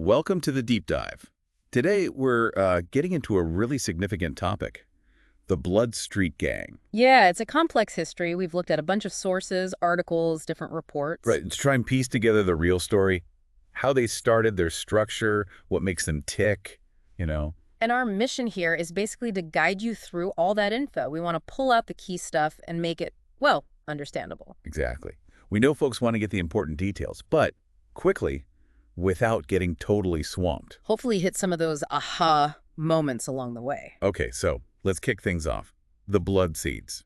welcome to the Deep Dive. Today, we're getting into a really significant topic, the Blood Street Gang. Yeah, it's a complex history. We've looked at a bunch of sources, articles, different reports. Right, to try and piece together the real story, how they started, their structure, what makes them tick, you know. And our mission here is basically to guide you through all that info. We want to pull out the key stuff and make it, well, understandable. Exactly. We know folks want to get the important details, but quickly, without getting totally swamped. Hopefully hit some of those aha moments along the way. Okay, so let's kick things off. The Blood Seeds.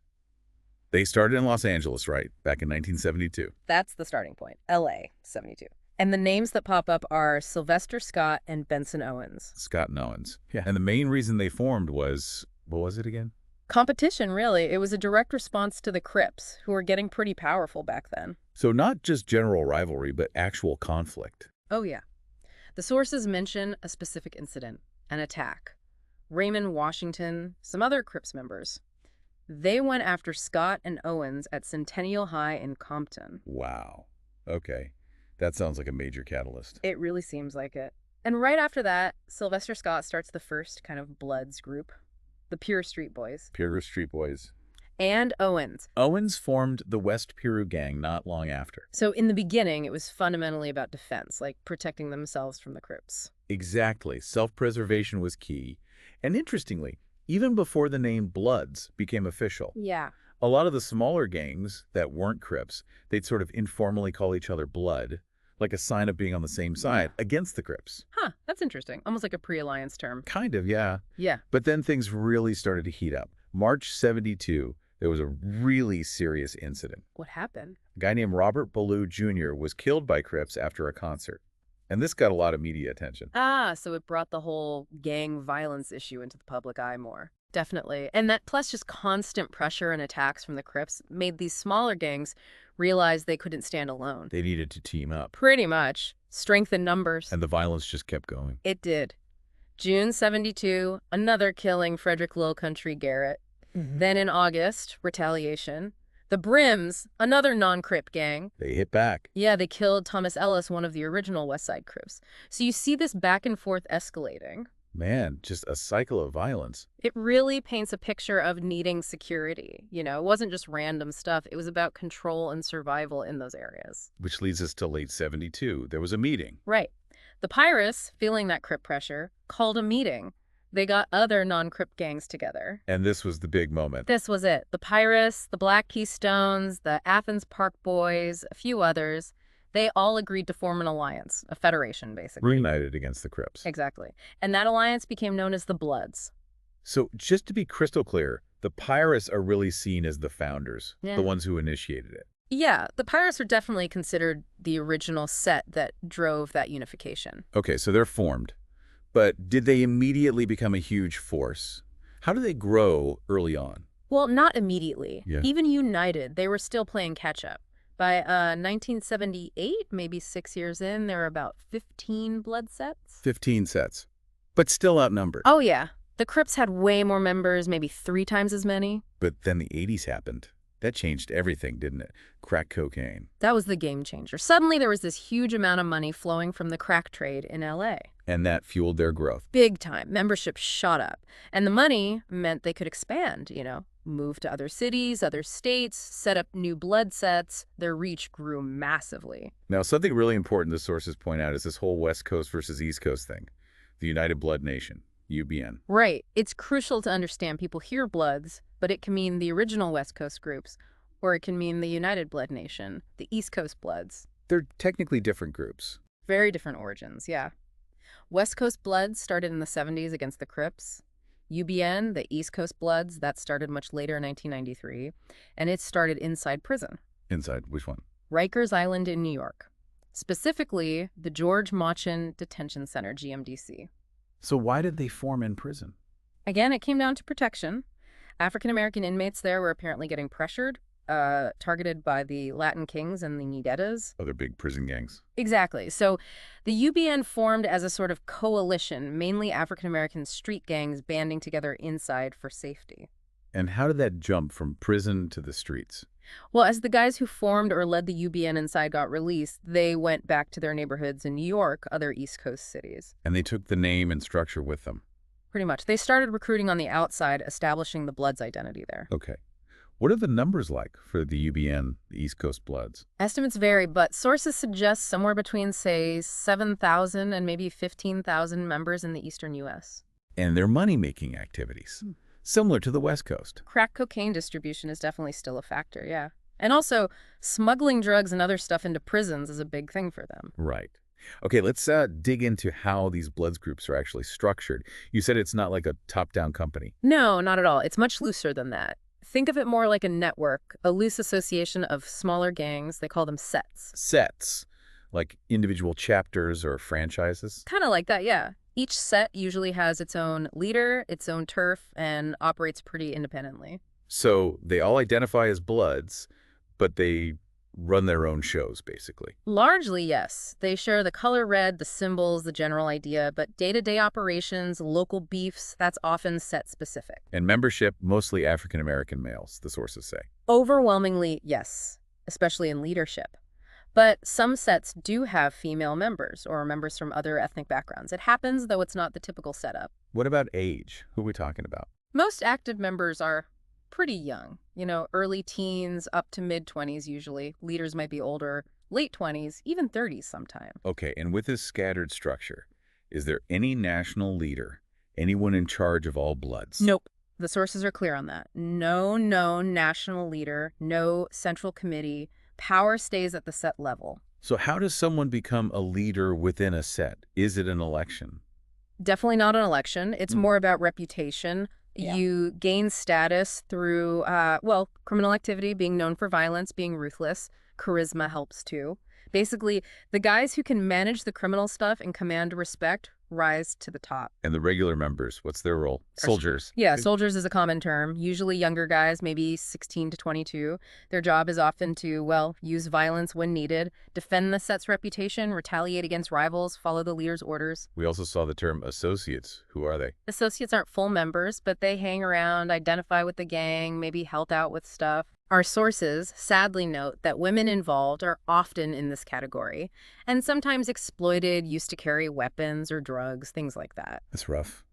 They started in Los Angeles, right, back in 1972. That's the starting point, LA, 72. And the names that pop up are Sylvester Scott and Benson Owens. Scott and Owens. Yeah. And the main reason they formed was, what was it again? Competition, really. It was a direct response to the Crips, who were getting pretty powerful back then. So not just general rivalry, but actual conflict. Oh, yeah. The sources mention a specific incident, an attack. Raymond Washington, some other Crips members. They went after Scott and Owens at Centennial High in Compton. Wow. Okay. That sounds like a major catalyst. It really seems like it. And right after that, Sylvester Scott starts the first kind of Bloods group, the Pure Street Boys. Pure Street Boys. And Owens. Owens formed the West Piru Gang not long after. So in the beginning, it was fundamentally about defense, like protecting themselves from the Crips. Exactly. Self-preservation was key. And interestingly, even before the name Bloods became official, Yeah. a lot of the smaller gangs that weren't Crips, they'd sort of informally call each other Blood, like a sign of being on the same side against the Crips. Huh, that's interesting. Almost like a pre-alliance term. Kind of, yeah. Yeah. But then things really started to heat up. March 72, there was a really serious incident. What happened? A guy named Robert Ballou Jr. was killed by Crips after a concert. And this got a lot of media attention. Ah, so it brought the whole gang violence issue into the public eye more. Definitely. And that plus just constant pressure and attacks from the Crips made these smaller gangs realize they couldn't stand alone. They needed to team up. Pretty much. Strength in numbers. And the violence just kept going. It did. June 72, another killing, Frederick Lowcountry Garrett. Then in August, retaliation. The Brims, another non-Crip gang. They hit back. Yeah, they killed Thomas Ellis, one of the original West Side Crips. So you see this back and forth escalating. Man, just a cycle of violence. It really paints a picture of needing security. You know, it wasn't just random stuff. It was about control and survival in those areas. Which leads us to late 72. There was a meeting. Right. The Pirates, feeling that Crip pressure, called a meeting. They got other non-Crip gangs together. And this was the big moment. This was it. The Pirates, the Black Keystones, the Athens Park Boys, a few others, they all agreed to form an alliance, a federation, basically. Reunited against the Crips. Exactly. And that alliance became known as the Bloods. So just to be crystal clear, the Pirates are really seen as the founders, Yeah. the ones who initiated it. Yeah, the Pirates are definitely considered the original set that drove that unification. Okay, so they're formed. But did they immediately become a huge force? How do they grow early on? Well, not immediately. Yeah. Even united, they were still playing catch-up. By 1978, maybe 6 years in, there were about 15 blood sets. 15 sets. But still outnumbered. Oh, yeah. The Crips had way more members, maybe 3 times as many. But then the 80s happened. That changed everything, didn't it? Crack cocaine. That was the game changer. Suddenly, there was this huge amount of money flowing from the crack trade in L.A. And that fueled their growth. Big time. Membership shot up. And the money meant they could expand, you know, move to other cities, other states, set up new blood sets. Their reach grew massively. Now, something really important the sources point out is this whole West Coast versus East Coast thing. The United Blood Nation, UBN. Right. It's crucial to understand people hear Bloods, but it can mean the original West Coast groups, or it can mean the United Blood Nation, the East Coast Bloods. They're technically different groups. Very different origins, yeah. West Coast Bloods started in the 70s against the Crips. UBN, the East Coast Bloods, that started much later in 1993, and it started inside prison. Inside, which one? Rikers Island in New York. Specifically, the George Machen Detention Center, GMDC. So why did they form in prison? Again, it came down to protection. African-American inmates there were apparently getting pressured, targeted by the Latin Kings and the Nidetas. Other big prison gangs. Exactly. So the UBN formed as a sort of coalition, mainly African-American street gangs banding together inside for safety. And how did that jump from prison to the streets? Well, as the guys who formed or led the UBN inside got released, they went back to their neighborhoods in New York, other East Coast cities. And they took the name and structure with them. Pretty much. They started recruiting on the outside, establishing the Bloods' identity there. Okay. What are the numbers like for the UBN, the East Coast Bloods? Estimates vary, but sources suggest somewhere between, say, 7,000 and maybe 15,000 members in the eastern U.S. And their money-making activities, similar to the West Coast. Crack cocaine distribution is definitely still a factor, yeah. And also, smuggling drugs and other stuff into prisons is a big thing for them. Right. Okay, let's dig into how these Bloods groups are actually structured. You said it's not like a top-down company. No, not at all. It's much looser than that. Think of it more like a network, a loose association of smaller gangs. They call them sets. Sets, like individual chapters or franchises? Kind of like that, yeah. Each set usually has its own leader, its own turf, and operates pretty independently. So they all identify as Bloods, but they run their own shows, basically. Largely, yes. They share the color red, the symbols, the general idea, but day-to-day operations, local beefs, that's often set-specific. And membership, mostly African-American males, the sources say. Overwhelmingly, yes, especially in leadership. But some sets do have female members or members from other ethnic backgrounds. It happens, though it's not the typical setup. What about age? Who are we talking about? Most active members are pretty young, early teens up to mid-20s usually. Leaders might be older, late 20s, even 30s sometime. Okay, and with this scattered structure, is there any national leader, anyone in charge of all Bloods? Nope. The sources are clear on that. No known national leader, no central committee. Power stays at the set level. So how does someone become a leader within a set? Is it an election? Definitely not an election. It's more about reputation. Yeah. You gain status through, criminal activity, being known for violence, being ruthless. Charisma helps too. Basically, the guys who can manage the criminal stuff and command respect rise to the top. And the regular members, what's their role? Soldiers. Yeah, soldiers is a common term. Usually younger guys, maybe 16 to 22. Their job is often to, use violence when needed, defend the set's reputation, retaliate against rivals, follow the leader's orders. We also saw the term associates. Who are they? Associates aren't full members, but they hang around, identify with the gang, maybe help out with stuff. Our sources sadly note that women involved are often in this category, and sometimes exploited, used to carry weapons or drugs, things like that. That's rough.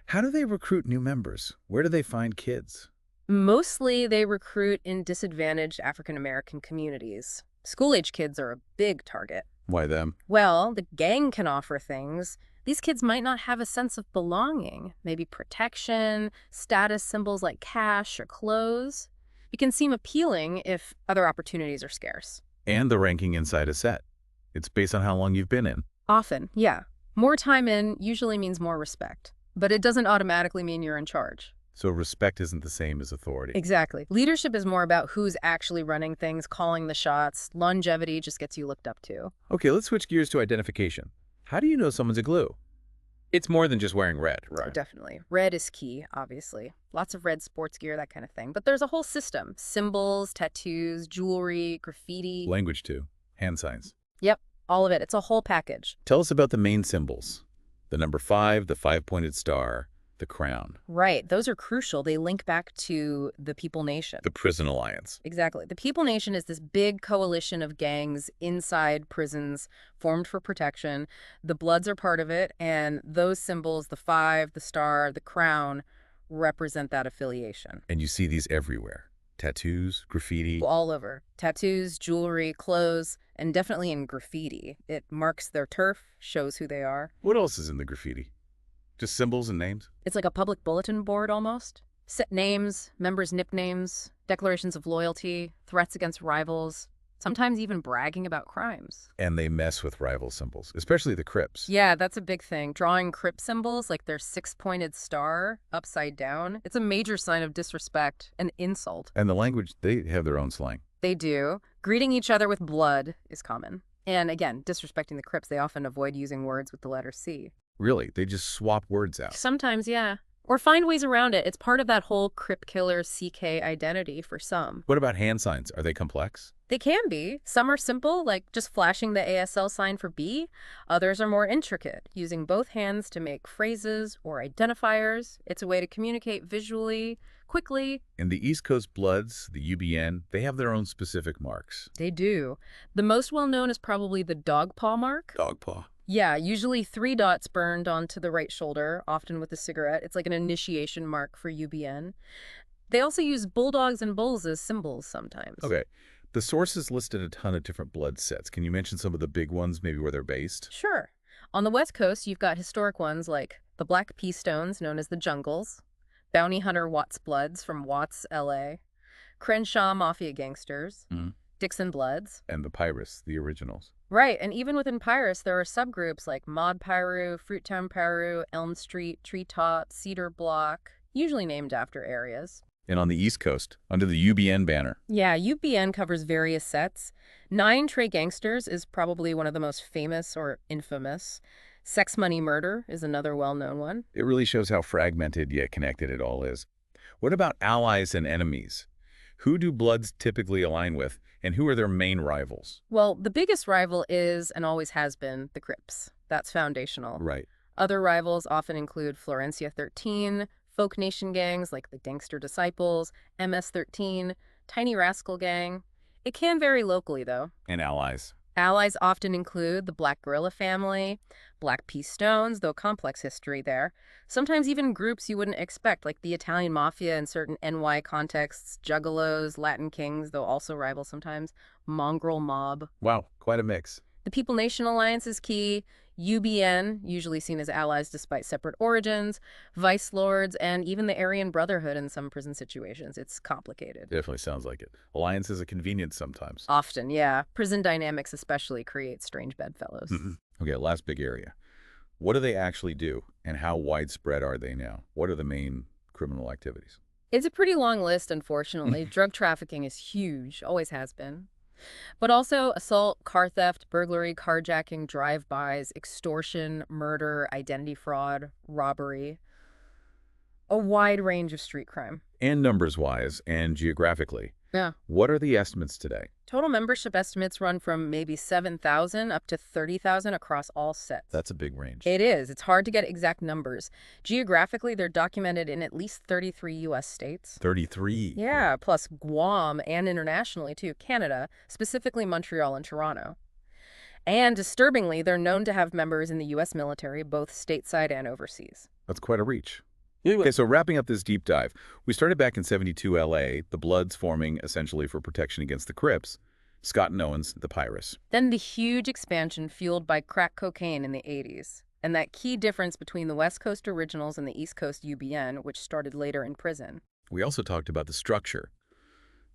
How do they recruit new members? Where do they find kids? Mostly they recruit in disadvantaged African-American communities. School-age kids are a big target. Why them? Well, the gang can offer things. These kids might not have a sense of belonging, maybe protection, status symbols like cash or clothes. It can seem appealing if other opportunities are scarce. And the ranking inside a set. It's based on how long you've been in. Often, yeah. More time in usually means more respect. But it doesn't automatically mean you're in charge. So respect isn't the same as authority. Exactly. Leadership is more about who's actually running things, calling the shots. Longevity just gets you looked up to. Okay, let's switch gears to identification. How do you know someone's a glue? It's more than just wearing red, Oh, right? definitely. Red is key, obviously. Lots of red sports gear, that kind of thing. But there's a whole system. Symbols, tattoos, jewelry, graffiti. Language too. Hand signs. Yep, all of it. It's a whole package. Tell us about the main symbols. The number 5, the 5-pointed star, the crown. Right. Those are crucial. They link back to the People Nation. The Prison Alliance. Exactly. The People Nation is this big coalition of gangs inside prisons formed for protection. The Bloods are part of it, and those symbols, the 5, the star, the crown, represent that affiliation. And you see these everywhere. Tattoos, graffiti. All over. Tattoos, jewelry, clothes, and definitely in graffiti. It marks their turf, shows who they are. What else is in the graffiti? Just symbols and names? It's like a public bulletin board almost. Set names, members' nicknames, declarations of loyalty, threats against rivals, sometimes even bragging about crimes. And they mess with rival symbols, especially the Crips. Yeah, that's a big thing. Drawing Crip symbols like their 6-pointed star upside down, it's a major sign of disrespect and insult. And the language, they have their own slang. They do. Greeting each other with blood is common. And again, disrespecting the Crips, they often avoid using words with the letter C. Really, they just swap words out. Sometimes, yeah. Or find ways around it. It's part of that whole Crip Killer CK identity for some. What about hand signs? Are they complex? They can be. Some are simple, like just flashing the ASL sign for B. Others are more intricate, using both hands to make phrases or identifiers. It's a way to communicate visually, quickly. And the East Coast Bloods, the UBN, they have their own specific marks. They do. The most well-known is probably the dog paw mark. Dog paw. Yeah, usually 3 dots burned onto the right shoulder, often with a cigarette. It's like an initiation mark for UBN. They also use bulldogs and bulls as symbols sometimes. Okay. The sources listed a ton of different blood sets. Can you mention some of the big ones, maybe where they're based? Sure. On the West Coast, you've got historic ones like the Black Pea Stones, known as the Jungles, Bounty Hunter Watts Bloods from Watts, LA, Crenshaw Mafia Gangsters, Mhm. Dixon Bloods. And the Pyrus, the originals. Right, and even within Pyrus, there are subgroups like Mod Pyru, Fruittown Pyru, Elm Street, Treetop, Cedar Block, usually named after areas. And on the East Coast, under the UBN banner. Yeah, UBN covers various sets. Nine Trey Gangsters is probably one of the most famous or infamous. Sex Money Murder is another well-known one. It really shows how fragmented yet connected it all is. What about allies and enemies? Who do Bloods typically align with, and who are their main rivals? Well, the biggest rival is, and always has been, the Crips. That's foundational. Right. Other rivals often include Florencia 13, folk nation gangs like the Gangster Disciples, MS-13, Tiny Rascal Gang. It can vary locally, though. And allies. Allies often include the Black Gorilla family, Black Pea Stones, though complex history there. Sometimes even groups you wouldn't expect, like the Italian Mafia in certain NY contexts, Juggalos, Latin Kings, though also rival sometimes, Mongrel Mob. Wow, quite a mix. The People Nation Alliance is key. UBN, usually seen as allies despite separate origins, Vice Lords, and even the Aryan Brotherhood in some prison situations. It's complicated. Definitely sounds like it. Alliance is a convenience sometimes. Often, yeah. Prison dynamics especially create strange bedfellows. Okay, last big area. What do they actually do, and how widespread are they now? What are the main criminal activities? It's a pretty long list, unfortunately. Drug trafficking is huge, always has been. But also assault, car theft, burglary, carjacking, drive-bys, extortion, murder, identity fraud, robbery. A wide range of street crime. And numbers-wise and geographically. Yeah. What are the estimates today? Total membership estimates run from maybe 7,000 up to 30,000 across all sets. That's a big range. It is. It's hard to get exact numbers. Geographically, they're documented in at least 33 U.S. states. 33. Yeah, plus Guam and internationally, too, Canada, specifically Montreal and Toronto. And disturbingly, they're known to have members in the U.S. military, both stateside and overseas. That's quite a reach. Okay, so wrapping up this deep dive, we started back in 72 LA, the Bloods forming essentially for protection against the Crips, Scott and Owens, the Pyrus. Then the huge expansion fueled by crack cocaine in the 80s, and that key difference between the West Coast originals and the East Coast UBN, which started later in prison. We also talked about the structure.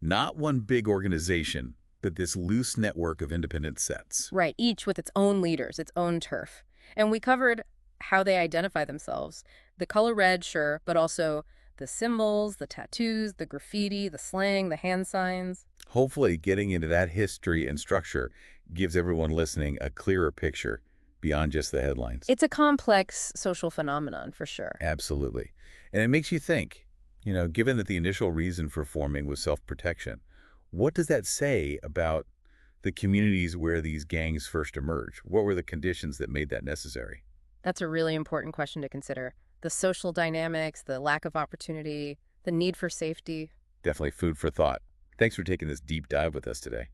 Not one big organization, but this loose network of independent sets. Right, each with its own leaders, its own turf. And we covered how they identify themselves. The color red, sure, but also the symbols, the tattoos, the graffiti, the slang, the hand signs. Hopefully getting into that history and structure gives everyone listening a clearer picture beyond just the headlines. It's a complex social phenomenon, for sure. Absolutely. And it makes you think, given that the initial reason for forming was self-protection, what does that say about the communities where these gangs first emerged? What were the conditions that made that necessary? That's a really important question to consider. The social dynamics, the lack of opportunity, the need for safety. Definitely food for thought. Thanks for taking this deep dive with us today.